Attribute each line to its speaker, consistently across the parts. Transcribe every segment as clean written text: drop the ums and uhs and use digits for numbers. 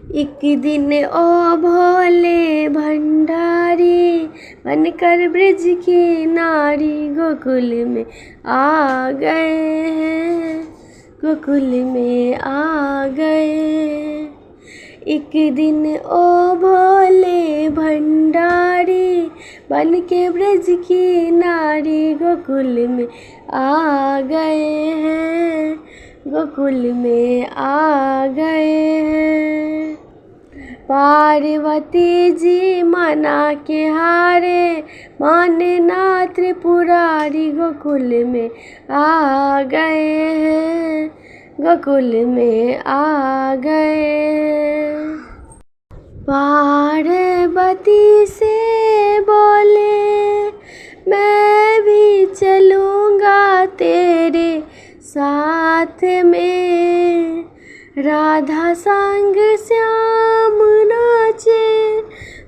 Speaker 1: एक दिन ओ भोले भंडारी बनकर ब्रज की नारी गोकुल में आ गए हैं, गोकुल में आ गए। एक दिन ओ भोले भंडारी बन के ब्रज की नारी गोकुल में आ गए हैं, गोकुल में आ गए हैं। पार्वती जी मना के हारे, माने ना त्रिपुरारी गोकुल में आ गए हैं, गोकुल में आ गए। पार्वती से बोले मैं भी चलूँगा तेरे साथ में, राधा संग श्याम नाचे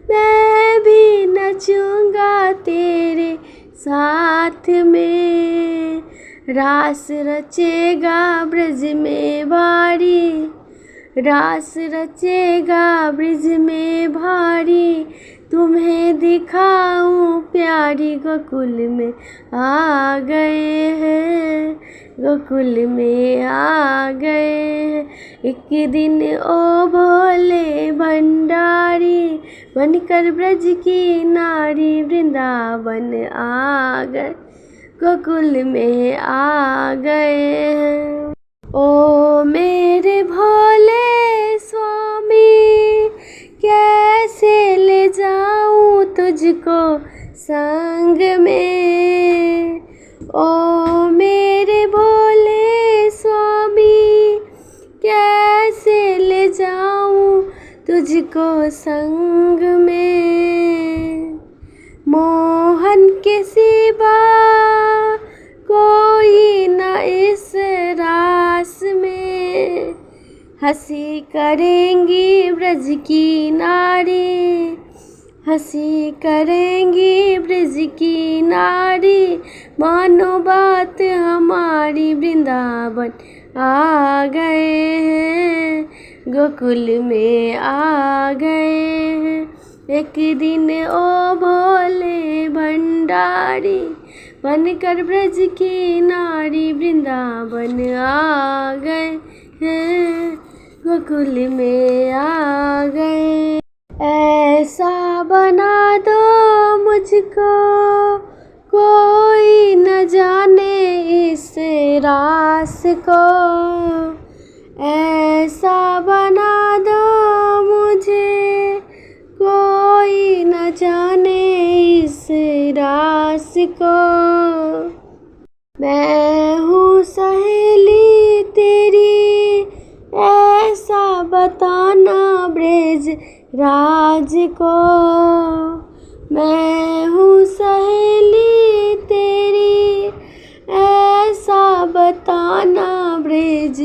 Speaker 1: मैं भी नचूँगा तेरे साथ में। रास रचेगा ब्रज में भारी, रास रचेगा ब्रज में भारी, तुम्हें दिखाऊं प्यारी गोकुल में आ गए हैं, गोकुल में आ गए हैं। एक दिन ओ भोले भंडारी बनकर ब्रज की नारी वृंदावन आ गए, गोकुल में आ गए हैं। ओ मेरे भोले स्वामी कैसे ले जाऊं तुझको संग में, ओ मेरे भोले स्वामी कैसे ले जाऊं तुझको संग में। मोहन के सिवा कोई न इस रास में, हंसी करेंगी ब्रज की नारी, हंसी करेंगी ब्रज की नारी, मानो बात हमारी वृंदावन आ गए हैं, गोकुल में आ गए हैं। एक दिन ओ भोले भंडारी बनकर ब्रज की नारी वृंदावन आ गए हैं, गोकुल में आ गए। ऐसा बना दो मुझको कोई न जाने इस रास को, ऐसा बना दो मुझे कोई न जाने इस रास को। मैं हूँ सहेली तेरी ऐसा बताना ब्रज राज को, मैं हूँ सहेली तेरी ऐसा बताना ब्रज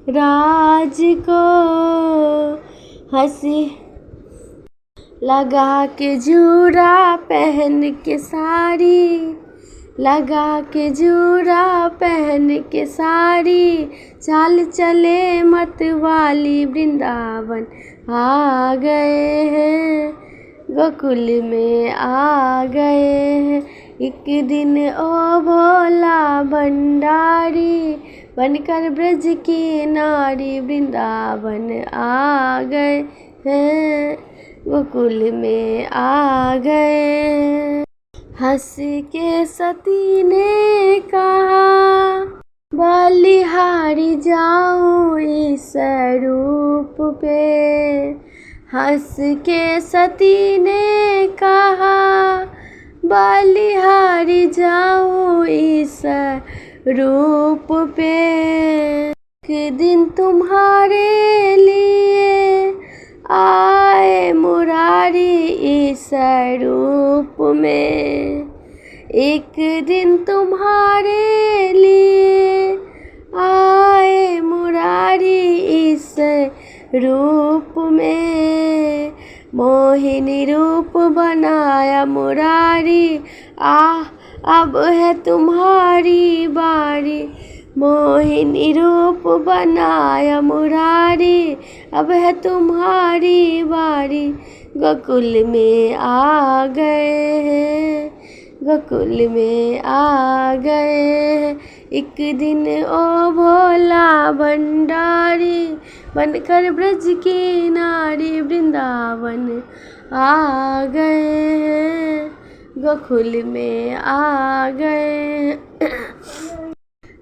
Speaker 1: राज को। हंसी लगा के जूरा पहन के साड़ी, लगा के जूरा पहन के साड़ी, चाल चले मत वाली वृंदावन आ गए हैं, गोकुल में आ गए हैं। एक दिन ओ भोला भंडारी बनकर ब्रज की नारी वृंदावन आ गए हैं, गोकुल में आ गए। हंस के सती ने कहा बलिहारी जाऊं इस रूप पे, हंस के सती ने कहा बलिहारी जाऊं इस रूप पे। एक दिन तुम्हारे लिए आए मुरारी इस रूप में, एक दिन तुम्हारे लिए आए मुरारी इस रूप में। मोहिनी रूप बनाया मुरारी, अब है तुम्हारी बारी मोहिनी रूप बनाया मुरारी, अब है तुम्हारी बारी, गोकुल में आ गए हैं, गोकुल में आ गए हैं। एक दिन ओ भोला भंडारी, बनकर ब्रज की नारी, वृंदावन आ गए हैं, गोकुल में आ गए।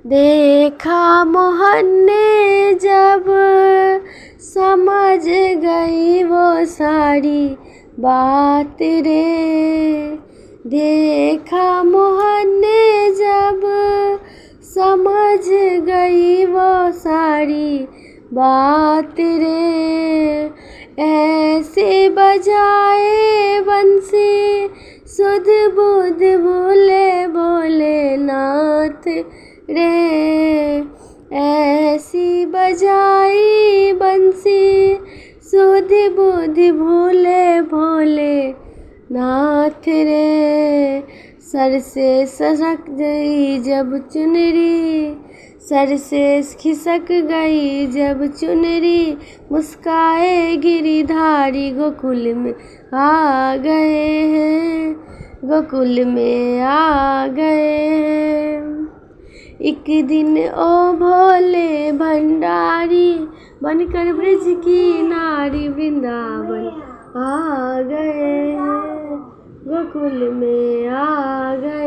Speaker 1: देखा मोहन ने जब समझ गई वो सारी बात रे, देखा मोहन ने जब समझ गई वो सारी बात रे, ऐसे बजाए बंसी सुध बुध भोले भोलेनाथ रे, ऐसी बजाई बंसी सुध बुध भोले भोले नाथ रे। सर से सरक गई जब चुनरी, सर से खिसक गई जब चुनरी, मुस्काए गिरिधारी, गोकुल में आ गए हैं, गोकुल में आ गए हैं। एक दिन ओ भोले भंडारी, बनकर ब्रज की नारी, वृंदावन आ गए हैं, गोकुल में आ गए।